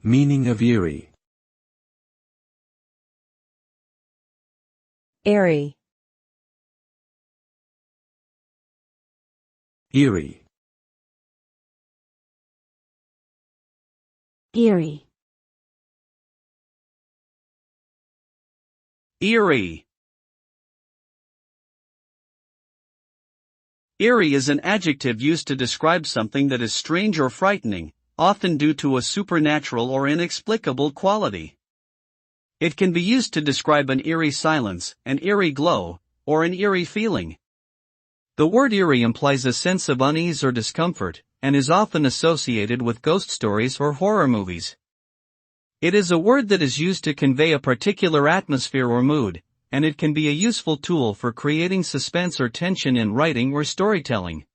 Meaning of eerie. Eerie. Eerie. Eerie. Eerie. Eerie is an adjective used to describe something that is strange or frightening, often due to a supernatural or inexplicable quality. It can be used to describe an eerie silence, an eerie glow, or an eerie feeling. The word eerie implies a sense of unease or discomfort, and is often associated with ghost stories or horror movies. It is a word that is used to convey a particular atmosphere or mood, and it can be a useful tool for creating suspense or tension in writing or storytelling.